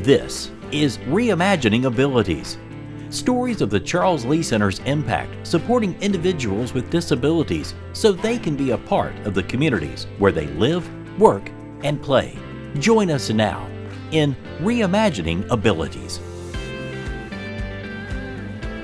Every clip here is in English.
This is Reimagining Abilities. Stories of the Charles Lea Center's impact supporting individuals with disabilities so they can be a part of the communities where they live, work, and play. Join us now in Reimagining Abilities.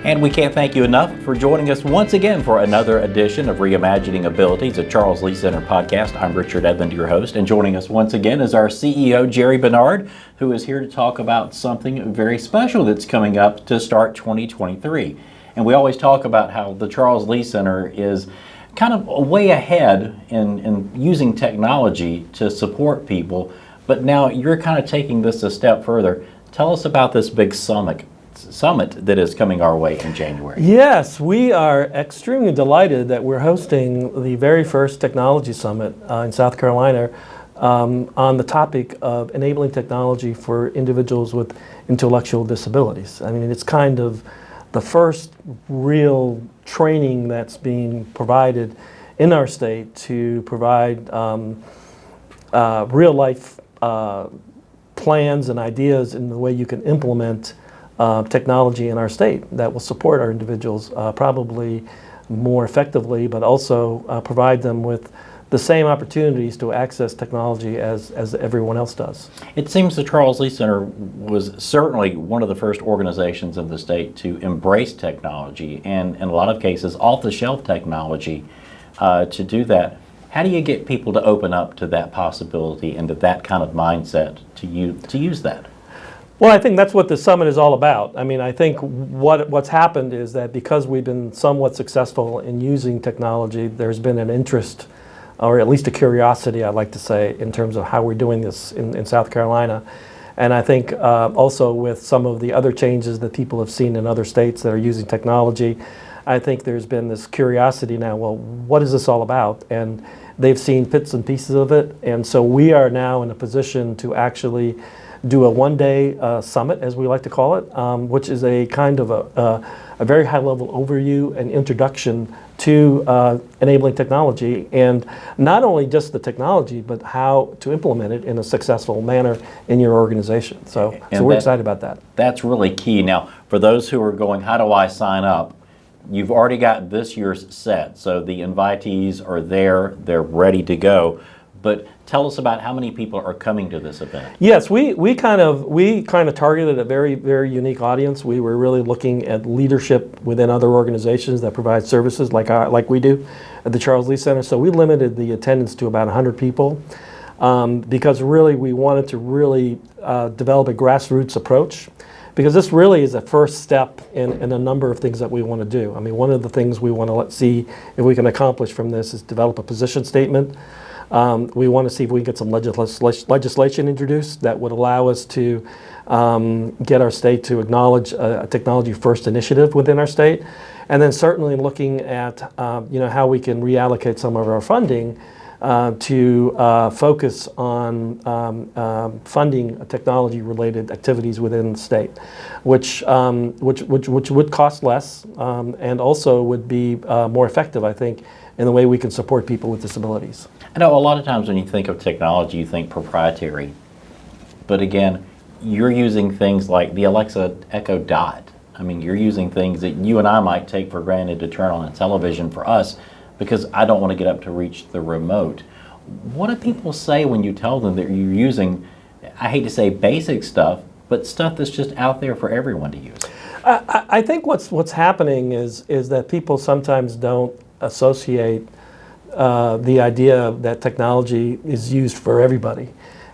And we can't thank you enough for joining us once again for another edition of Reimagining Abilities, a Charles Lea Center podcast. I'm Richard Edlund, your host, and joining us once again is our CEO, Jerry Bernard, who is here to talk about something very special that's coming up to start 2023. And we always talk about how the Charles Lea Center is kind of way ahead in using technology to support people, but now you're kind of taking this a step further. Tell us about this big summit that is coming our way in January. Yes, we are extremely delighted that we're hosting the very first technology summit in South Carolina on the topic of enabling technology for individuals with intellectual disabilities. I mean, it's kind of the first real training that's being provided in our state to provide real life plans and ideas in the way you can implement technology in our state that will support our individuals probably more effectively, but also provide them with the same opportunities to access technology as everyone else does. It seems the Charles Lea Center was certainly one of the first organizations in the state to embrace technology, and in a lot of cases off-the-shelf technology to do that. How do you get people to open up to that possibility and to that kind of mindset to use that? Well, I think that's what the summit is all about. I mean, I think what's happened is that because we've been somewhat successful in using technology, there's been an interest, or at least a curiosity, I'd like to say, in terms of how we're doing this in South Carolina. And I think also with some of the other changes that people have seen in other states that are using technology, I think there's been this curiosity now, well, what is this all about? And they've seen bits and pieces of it. And so we are now in a position to actually do a one-day summit, as we like to call it, which is a kind of a very high-level overview and introduction to enabling technology, and not only just the technology, but how to implement it in a successful manner in your organization. So we're excited about that. That's really key. Now, for those who are going, how do I sign up? You've already got this year's set, so the invitees are there, they're ready to go. But tell us about how many people are coming to this event. Yes, we kind of targeted a very, very unique audience. We were really looking at leadership within other organizations that provide services like we do at the Charles Lea Center. So we limited the attendance to about 100 people because really we wanted to really develop a grassroots approach, because this really is a first step in a number of things that we want to do. I mean, one of the things we want to see if we can accomplish from this is develop a position statement. We want to see if we can get some legislation introduced that would allow us to get our state to acknowledge a technology-first initiative within our state, and then certainly looking at how we can reallocate some of our funding to focus on funding technology-related activities within the state, which would cost less and also would be more effective, I think, in the way we can support people with disabilities. I know a lot of times when you think of technology, you think proprietary. But again, you're using things like the Alexa Echo Dot. I mean, you're using things that you and I might take for granted to turn on a television for us because I don't want to get up to reach the remote. What do people say when you tell them that you're using, I hate to say basic stuff, but stuff that's just out there for everyone to use? I think what's happening is that people sometimes don't associate the idea that technology is used for everybody.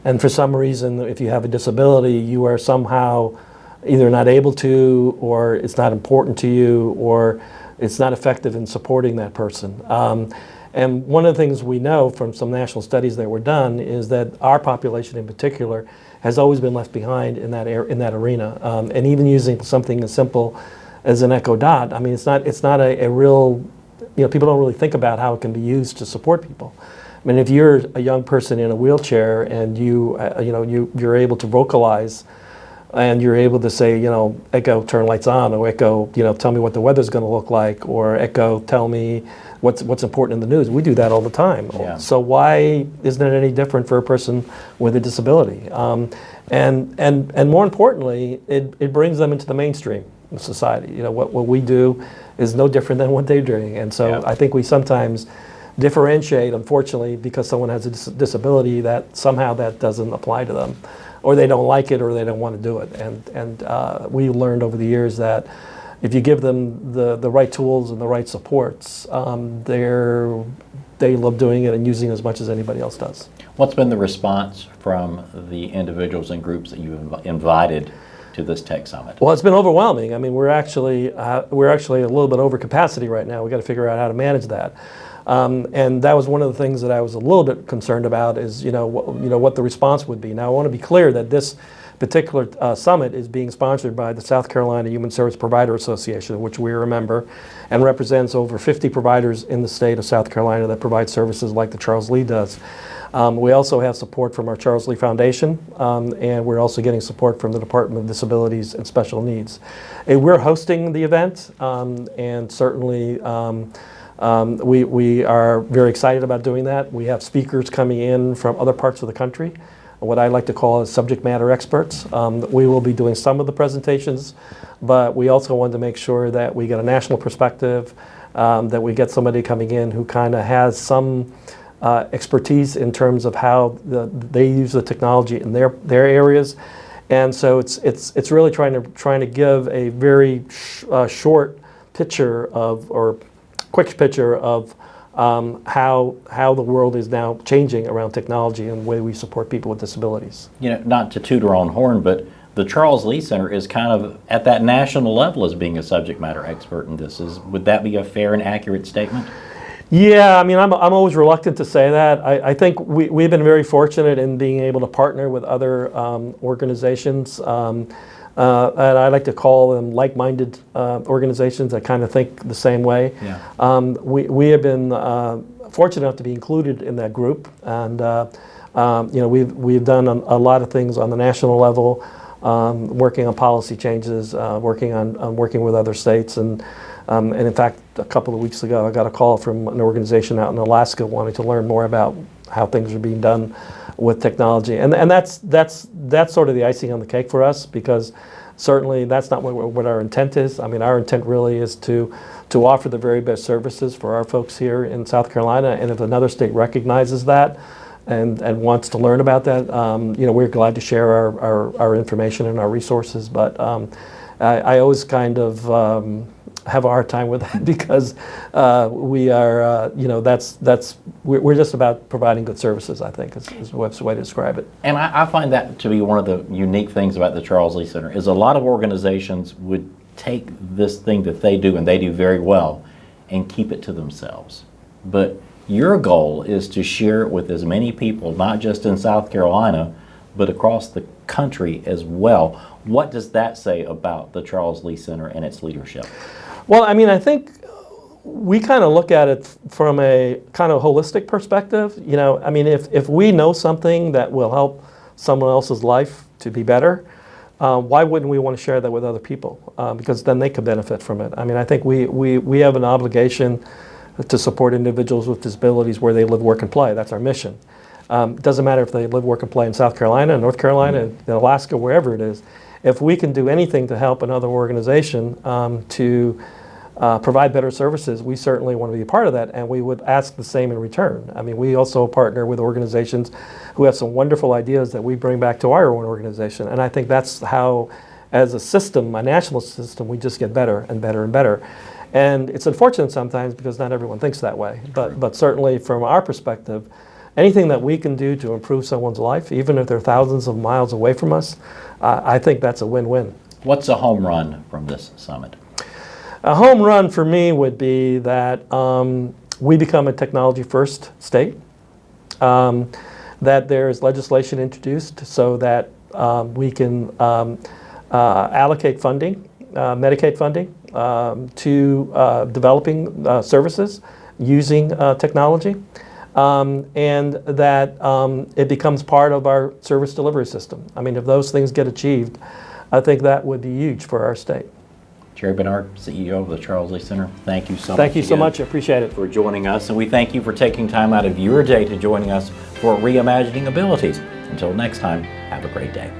And for some reason, if you have a disability, you are somehow either not able to, or it's not important to you, or it's not effective in supporting that person. And one of the things we know from some national studies that were done is that our population in particular has always been left behind in that arena. And even using something as simple as an Echo Dot, I mean, it's not a real, people don't really think about how it can be used to support people. I mean, if you're a young person in a wheelchair and you're able to vocalize, and you're able to say, Echo, turn lights on, or Echo, tell me what the weather's going to look like, or Echo, tell me what's important in the news. We do that all the time. Yeah. So why isn't it any different for a person with a disability? And more importantly, it brings them into the mainstream of society. You know, what we do is no different than what they're doing. And so Yeah. I think we sometimes differentiate, unfortunately, because someone has a disability, that somehow that doesn't apply to them, or they don't like it, or they don't want to do it. And we learned over the years that if you give them the right tools and the right supports, they love doing it and using it as much as anybody else does. What's been the response from the individuals and groups that you've invited to this Tech Summit? Well, it's been overwhelming. I mean, we're actually a little bit over capacity right now. We've got to figure out how to manage that. And that was one of the things that I was a little bit concerned about, is what the response would be. Now, I want to be clear that this particular summit is being sponsored by the South Carolina Human Service Provider Association, which we are a member, and represents over 50 providers in the state of South Carolina that provide services like the Charles Lea does. We also have support from our Charles Lea Foundation, and we're also getting support from the Department of Disabilities and Special Needs. And we're hosting the event, and certainly we are very excited about doing that. We have speakers coming in from other parts of the country, what I like to call as subject matter experts. We will be doing some of the presentations, but we also want to make sure that we get a national perspective, that we get somebody coming in who kind of has some expertise in terms of how they use the technology in their areas. And so it's really trying to give a very short picture of, or quick picture of how the world is now changing around technology and the way we support people with disabilities. You know, not to toot our own horn, but the Charles Lea Center is kind of at that national level as being a subject matter expert in this. Would that be a fair and accurate statement? Yeah, I mean, I'm always reluctant to say that. I think we've been very fortunate in being able to partner with other organizations, and I like to call them like-minded organizations that kind of think the same way. Yeah. We have been fortunate enough to be included in that group, and we've done a lot of things on the national level, working on policy changes, working with other states, and in fact, a couple of weeks ago, I got a call from an organization out in Alaska wanting to learn more about how things are being done with technology, and that's sort of the icing on the cake for us, because certainly that's not what our intent is. I mean, our intent really is to offer the very best services for our folks here in South Carolina, and if another state recognizes that and wants to learn about that, we're glad to share our information and our resources. But I always kind of have a hard time with that, because we are, we're just about providing good services, I think, is the best way to describe it. And I find that to be one of the unique things about the Charles Lea Center, is a lot of organizations would take this thing that they do, and they do very well, and keep it to themselves. But your goal is to share it with as many people, not just in South Carolina, but across the country as well. What does that say about the Charles Lea Center and its leadership? Well, I mean, I think we kind of look at it from a kind of holistic perspective. I mean, if we know something that will help someone else's life to be better, why wouldn't we want to share that with other people? Because then they could benefit from it. I mean, I think we have an obligation to support individuals with disabilities where they live, work, and play. That's our mission. It doesn't matter if they live, work, and play in South Carolina, North Carolina, in Alaska, wherever it is. If we can do anything to help another organization to provide better services, we certainly want to be a part of that, and we would ask the same in return. I mean, we also partner with organizations who have some wonderful ideas that we bring back to our own organization, and I think that's how, as a system, a national system, we just get better and better and better. And it's unfortunate sometimes because not everyone thinks that way, but certainly from our perspective, anything that we can do to improve someone's life, even if they're thousands of miles away from us, I think that's a win-win. What's a home run from this summit? A home run for me would be that we become a technology-first state, that there's legislation introduced so that we can allocate funding, Medicaid funding, to developing services using technology, and that it becomes part of our service delivery system. I mean, if those things get achieved, I think that would be huge for our state. Jerry Bernard, CEO of the Charles Lea Center, thank you so much. Thank you so again much. I appreciate it. for joining us, and we thank you for taking time out of your day to joining us for Reimagining Abilities. Until next time, have a great day.